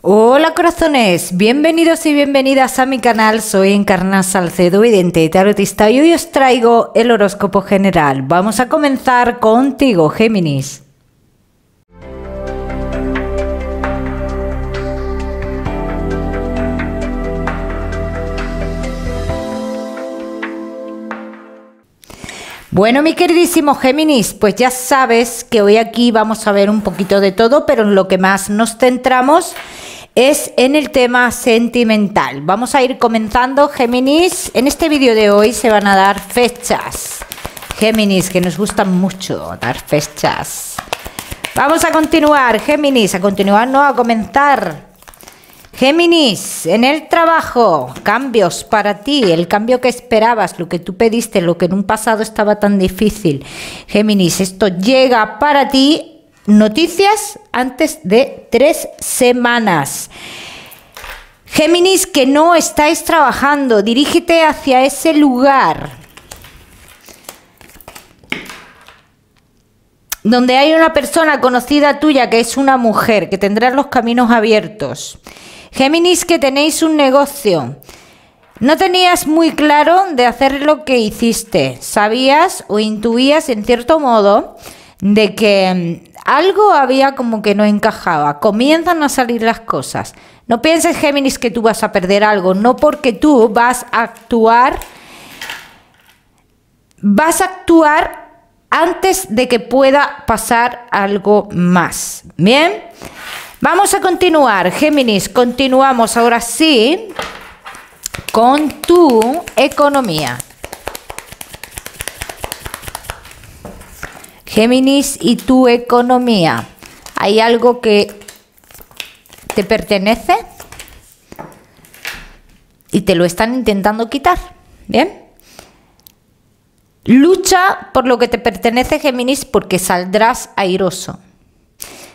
Hola corazones, bienvenidos y bienvenidas a mi canal. Soy Encarna Salcedo, vidente y tarotista, y hoy os traigo el horóscopo general. Vamos a comenzar contigo, Géminis. Bueno, mi queridísimo Géminis, pues ya sabes que hoy aquí vamos a ver un poquito de todo, pero en lo que más nos centramos es en el tema sentimental. Vamos a ir comenzando, Géminis. En este vídeo de hoy se van a dar fechas, Géminis, que nos gustan mucho dar fechas. Vamos a continuar, Géminis, a comenzar. Géminis, en el trabajo, cambios para ti, el cambio que esperabas, lo que tú pediste, lo que en un pasado estaba tan difícil. Géminis, esto llega para ti. Noticias antes de 3 semanas. Géminis, que no estáis trabajando, dirígete hacia ese lugar donde hay una persona conocida tuya que es una mujer, que tendrá los caminos abiertos. Géminis, que tenéis un negocio. No tenías muy claro de hacer lo que hiciste. Sabías o intuías en cierto modo de que algo había como que no encajaba. Comienzan a salir las cosas. No pienses, Géminis, que tú vas a perder algo. No, porque tú vas a actuar antes de que pueda pasar algo más. Bien, vamos a continuar, Géminis. Continuamos ahora sí con tu economía. Géminis, y tu economía. ¿Hay algo que te pertenece y te lo están intentando quitar? Bien. Lucha por lo que te pertenece, Géminis, porque saldrás airoso.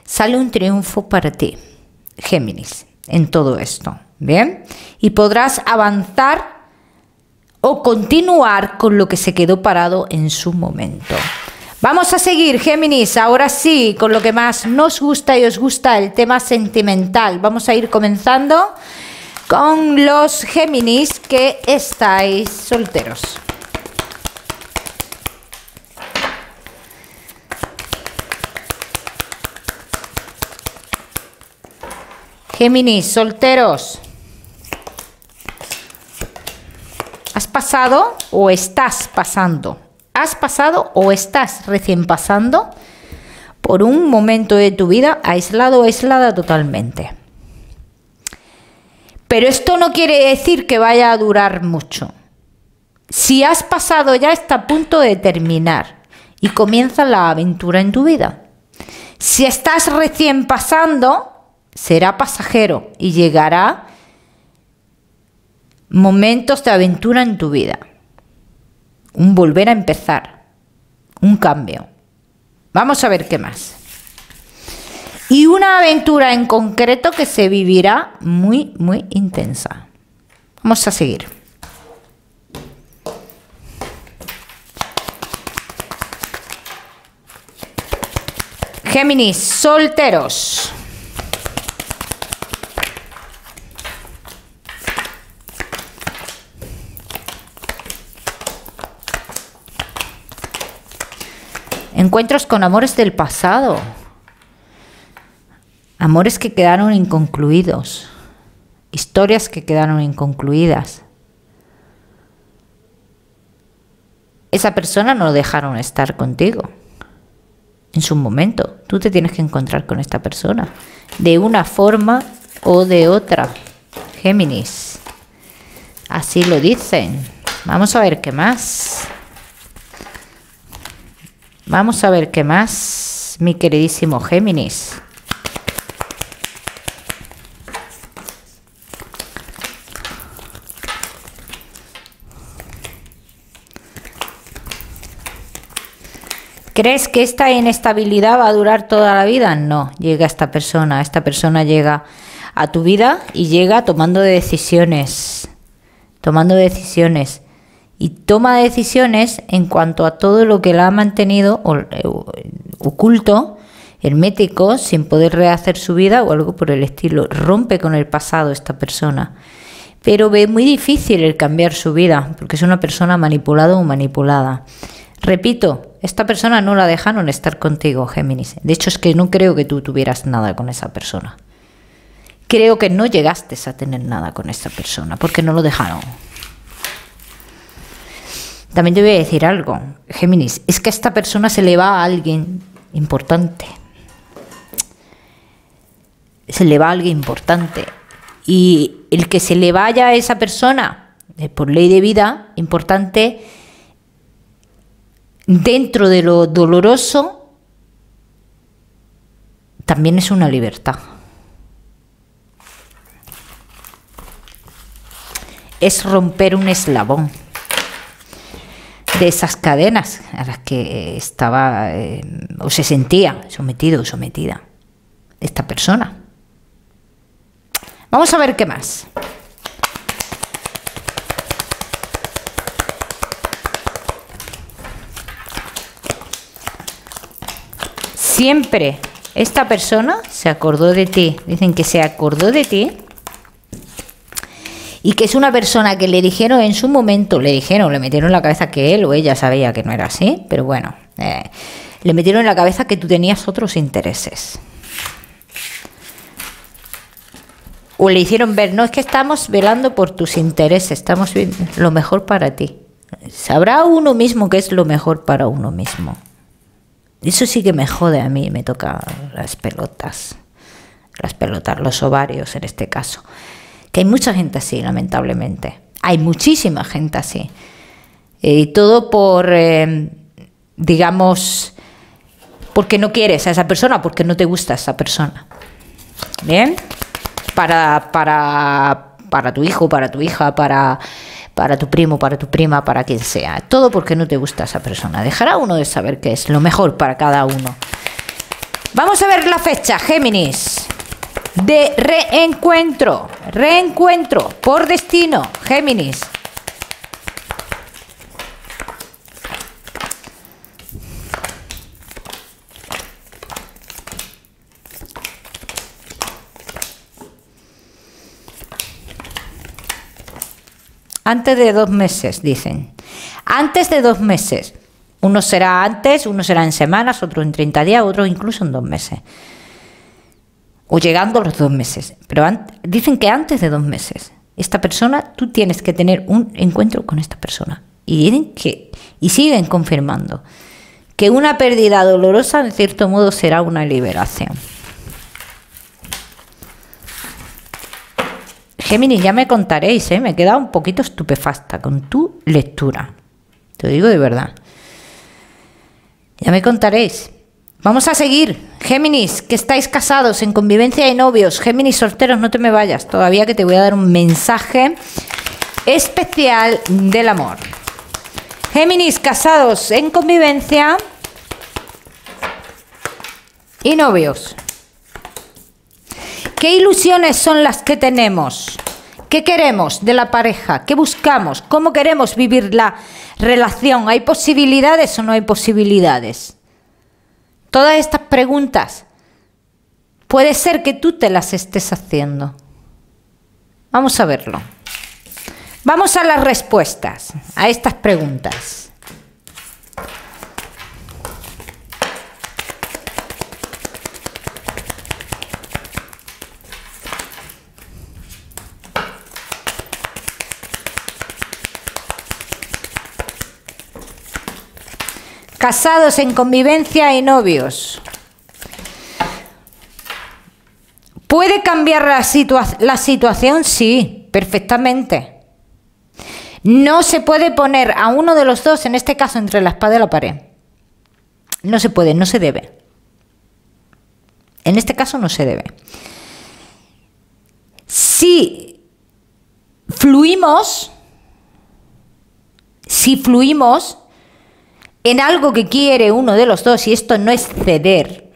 Sale un triunfo para ti, Géminis, en todo esto. Bien. Y podrás avanzar o continuar con lo que se quedó parado en su momento. Vamos a seguir, Géminis, ahora sí, con lo que más nos gusta y os gusta, el tema sentimental. Vamos a ir comenzando con los Géminis que estáis solteros. Géminis, solteros. ¿Has pasado o estás pasando? ¿Has pasado o estás recién pasando por un momento de tu vida aislado o aislada totalmente? Pero esto no quiere decir que vaya a durar mucho. Si has pasado, ya está a punto de terminar y comienza la aventura en tu vida. Si estás recién pasando, será pasajero y llegará momentos de aventura en tu vida. Un volver a empezar, un cambio. Vamos a ver qué más. Y una aventura en concreto que se vivirá muy, muy intensa. Vamos a seguir. Géminis, solteros. Encuentros con amores del pasado. Amores que quedaron inconcluidos. Historias que quedaron inconcluidas. Esa persona no dejaron estar contigo en su momento. Tú te tienes que encontrar con esta persona de una forma o de otra, Géminis. Así lo dicen. Vamos a ver qué más. Vamos a ver qué más, mi queridísimo Géminis. ¿Crees que esta inestabilidad va a durar toda la vida? No, llega esta persona llega a tu vida y llega tomando decisiones. Y toma decisiones en cuanto a todo lo que la ha mantenido oculto, hermético, sin poder rehacer su vida o algo por el estilo. Rompe con el pasado esta persona, pero ve muy difícil el cambiar su vida, porque es una persona manipulada o manipulada. Repito, esta persona no la dejaron estar contigo, Géminis. De hecho, es que no creo que tú tuvieras nada con esa persona. Creo que no llegaste a tener nada con esta persona, porque no lo dejaron. También te voy a decir algo, Géminis, es que a esta persona se le va a alguien importante. Se le va a alguien importante. Y el que se le vaya a esa persona, por ley de vida, importante, dentro de lo doloroso, también es una libertad. Es romper un eslabón de esas cadenas a las que estaba o se sentía sometido o sometida esta persona. Vamos a ver qué más. Siempre esta persona se acordó de ti. Dicen que se acordó de ti y que es una persona que le dijeron en su momento, le metieron en la cabeza que él o ella sabía que no era así, pero bueno, le metieron en la cabeza que tú tenías otros intereses. O le hicieron ver, no, es que estamos velando por tus intereses, estamos viendo lo mejor para ti. Sabrá uno mismo qué es lo mejor para uno mismo. Eso sí que me jode a mí, me toca las pelotas, los ovarios en este caso. Que hay mucha gente así, lamentablemente. Hay muchísima gente así. Y todo por, digamos, porque no quieres a esa persona, porque no te gusta esa persona. ¿Bien? Para tu hijo, para tu hija, para tu primo, para tu prima, para quien sea. Todo porque no te gusta esa persona. Dejará uno de saber qué es lo mejor para cada uno. Vamos a ver la fecha, Géminis. De reencuentro por destino, Géminis. Antes de 2 meses, dicen. Antes de 2 meses. Uno será antes, uno será en semanas, otro en 30 días, otro incluso en 2 meses. O llegando a los 2 meses. Pero dicen que antes de 2 meses. Esta persona, tú tienes que tener un encuentro con esta persona. Y siguen confirmando que una pérdida dolorosa, en cierto modo, será una liberación. Géminis, ya me contaréis, me he quedado un poquito estupefacta con tu lectura. Te lo digo de verdad. Ya me contaréis. Vamos a seguir. Géminis, que estáis casados, en convivencia y novios. Géminis, solteros, no te me vayas. Todavía que te voy a dar un mensaje especial del amor. Géminis, casados, en convivencia y novios. ¿Qué ilusiones son las que tenemos? ¿Qué queremos de la pareja? ¿Qué buscamos? ¿Cómo queremos vivir la relación? ¿Hay posibilidades o no hay posibilidades? Todas estas preguntas puede ser que tú te las estés haciendo. Vamos a verlo. Vamos a las respuestas a estas preguntas. Casados, en convivencia y novios. ¿Puede cambiar la situación? Sí, perfectamente. No se puede poner a uno de los dos, en este caso, entre la espada y la pared. No se puede, no se debe. En este caso no se debe. Si fluimos en algo que quiere uno de los dos, y esto no es ceder,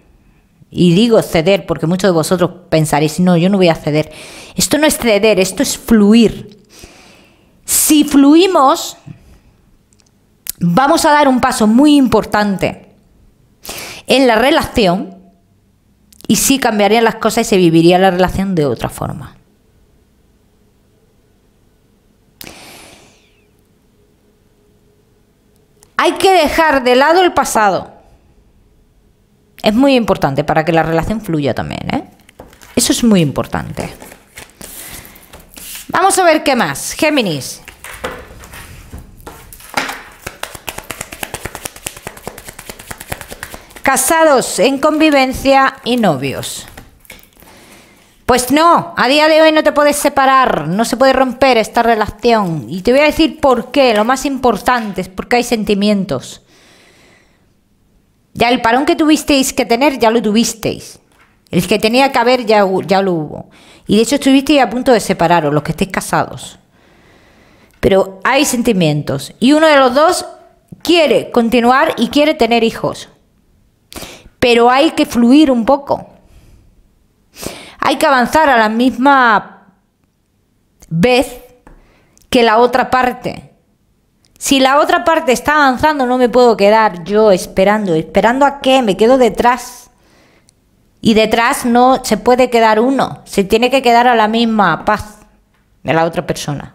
y digo ceder porque muchos de vosotros pensaréis, no, yo no voy a ceder. Esto no es ceder, esto es fluir. Si fluimos, vamos a dar un paso muy importante en la relación, Y sí cambiarían las cosas y se viviría la relación de otra forma. Hay que dejar de lado el pasado. Es muy importante para que la relación fluya también, ¿eh? Eso es muy importante. Vamos a ver qué más. Géminis. Casados en convivencia y novios. Pues no, a día de hoy no te puedes separar, no se puede romper esta relación. Y te voy a decir por qué. Lo más importante es porque hay sentimientos. Ya el parón que tuvisteis que tener, ya lo tuvisteis. El que tenía que haber, ya lo hubo. Y de hecho estuvisteis a punto de separaros, los que estéis casados. Pero hay sentimientos. Y uno de los dos quiere continuar y quiere tener hijos. Pero hay que fluir un poco. Hay que avanzar a la misma vez que la otra parte. Si la otra parte está avanzando, no me puedo quedar yo esperando. ¿Esperando a qué? Me quedo detrás. Y detrás no se puede quedar uno. Se tiene que quedar a la misma paz de la otra persona.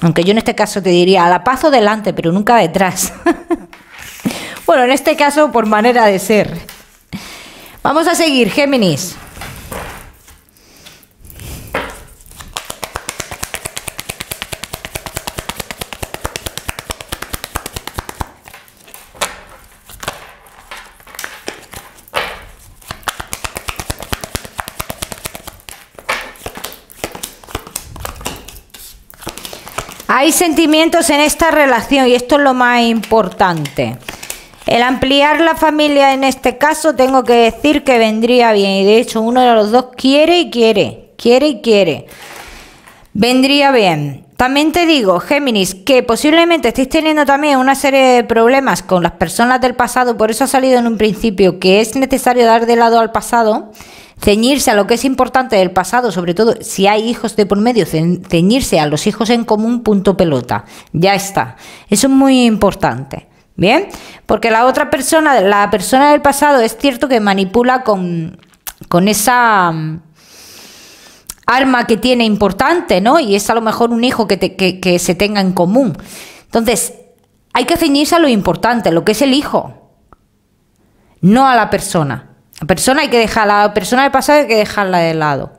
Aunque yo en este caso te diría a la paz o delante, pero nunca detrás. Bueno, en este caso por manera de ser. Vamos a seguir, Géminis. Hay sentimientos en esta relación y esto es lo más importante. El ampliar la familia en este caso tengo que decir que vendría bien. Y de hecho uno de los dos quiere y quiere. Quiere y quiere. Vendría bien. También te digo, Géminis, que posiblemente estéis teniendo también una serie de problemas con las personas del pasado. Por eso ha salido en un principio que es necesario dar de lado al pasado. Ceñirse a lo que es importante del pasado, sobre todo si hay hijos de por medio, ceñirse a los hijos en común, punto pelota. Ya está. Eso es muy importante. Bien, porque la otra persona, la persona del pasado, es cierto que manipula con esa arma que tiene importante, ¿no? Y es a lo mejor un hijo que se tenga en común. Entonces, hay que ceñirse a lo importante, lo que es el hijo, no a la persona. La persona hay que dejarla, la persona del pasado hay que dejarla de lado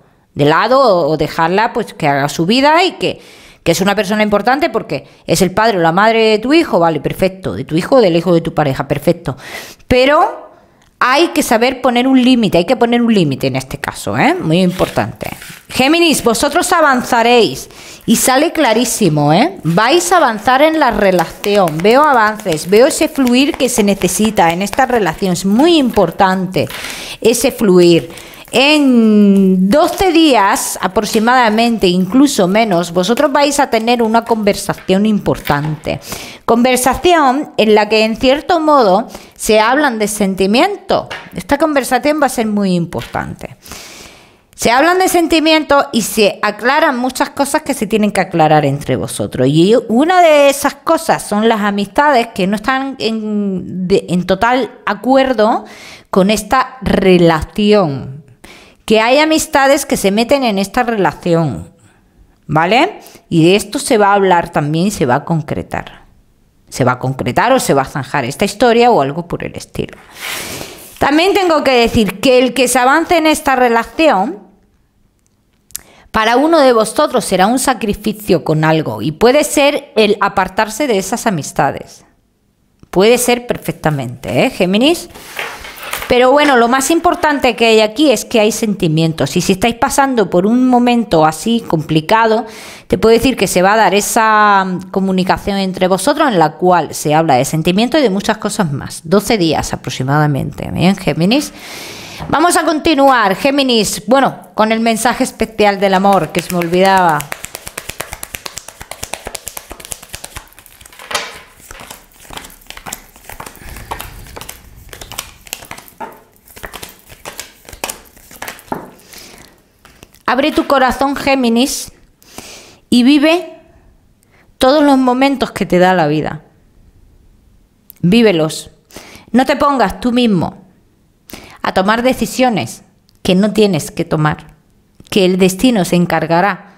o dejarla pues que haga su vida y que es una persona importante porque es el padre o la madre de tu hijo, vale, perfecto, de tu hijo o del hijo de tu pareja, perfecto. Pero hay que saber poner un límite, hay que poner un límite en este caso, ¿eh? Muy importante. Géminis, vosotros avanzaréis y sale clarísimo, ¿eh? Vais a avanzar en la relación, veo avances, veo ese fluir que se necesita en esta relación, es muy importante ese fluir. En 12 días aproximadamente, incluso menos, vosotros vais a tener una conversación importante. Conversación en la que en cierto modo se hablan de sentimiento. Esta conversación va a ser muy importante. Se hablan de sentimientos y se aclaran muchas cosas que se tienen que aclarar entre vosotros. Y una de esas cosas son las amistades que no están en total acuerdo con esta relación. Que hay amistades que se meten en esta relación, ¿vale? Y de esto se va a hablar también y se va a concretar. Se va a concretar o se va a zanjar esta historia o algo por el estilo. También tengo que decir que el que se avance en esta relación, para uno de vosotros será un sacrificio con algo y puede ser el apartarse de esas amistades. Puede ser perfectamente, ¿eh, Géminis? Pero bueno, lo más importante que hay aquí es que hay sentimientos. Y si estáis pasando por un momento así complicado, te puedo decir que se va a dar esa comunicación entre vosotros en la cual se habla de sentimientos y de muchas cosas más. 12 días aproximadamente. Bien, Géminis. Vamos a continuar, Géminis. Bueno, con el mensaje especial del amor, que se me olvidaba. Abre tu corazón, Géminis, y vive todos los momentos que te da la vida. Vívelos. No te pongas tú mismo a tomar decisiones que no tienes que tomar, que el destino se encargará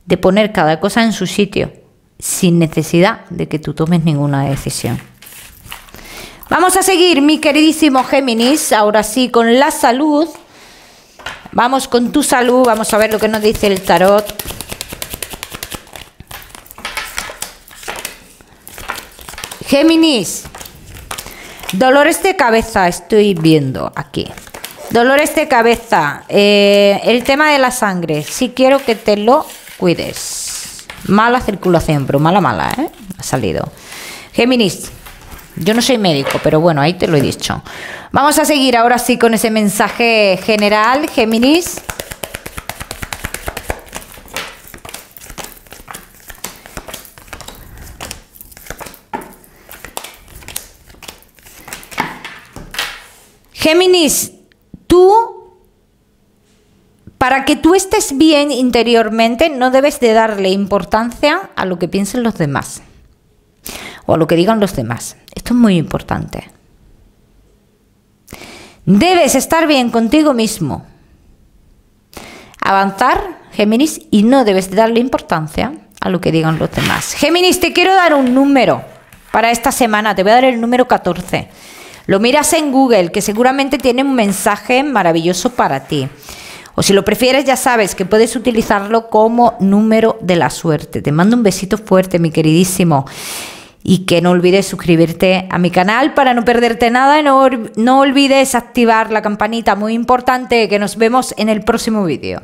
de poner cada cosa en su sitio, sin necesidad de que tú tomes ninguna decisión. Vamos a seguir, mi queridísimo Géminis, ahora sí con la salud. Vamos con tu salud, vamos a ver lo que nos dice el tarot. Géminis, dolores de cabeza estoy viendo aquí. Dolores de cabeza, el tema de la sangre, sí quiero que te lo cuides. Mala circulación, pero mala, ha salido. Géminis, yo no soy médico, pero bueno, ahí te lo he dicho. Vamos a seguir ahora sí con ese mensaje general, Géminis. Géminis, para que tú estés bien interiormente, no debes de darle importancia a lo que piensen los demás o a lo que digan los demás. Esto es muy importante. Debes estar bien contigo mismo. Avanzar, Géminis, y no debes de darle importancia a lo que digan los demás. Géminis, te quiero dar un número para esta semana. Te voy a dar el número 14. Lo miras en Google, que seguramente tiene un mensaje maravilloso para ti. O si lo prefieres, ya sabes que puedes utilizarlo como número de la suerte. Te mando un besito fuerte, mi queridísimo. Y que no olvides suscribirte a mi canal para no perderte nada. Y no olvides activar la campanita, muy importante, que nos vemos en el próximo vídeo.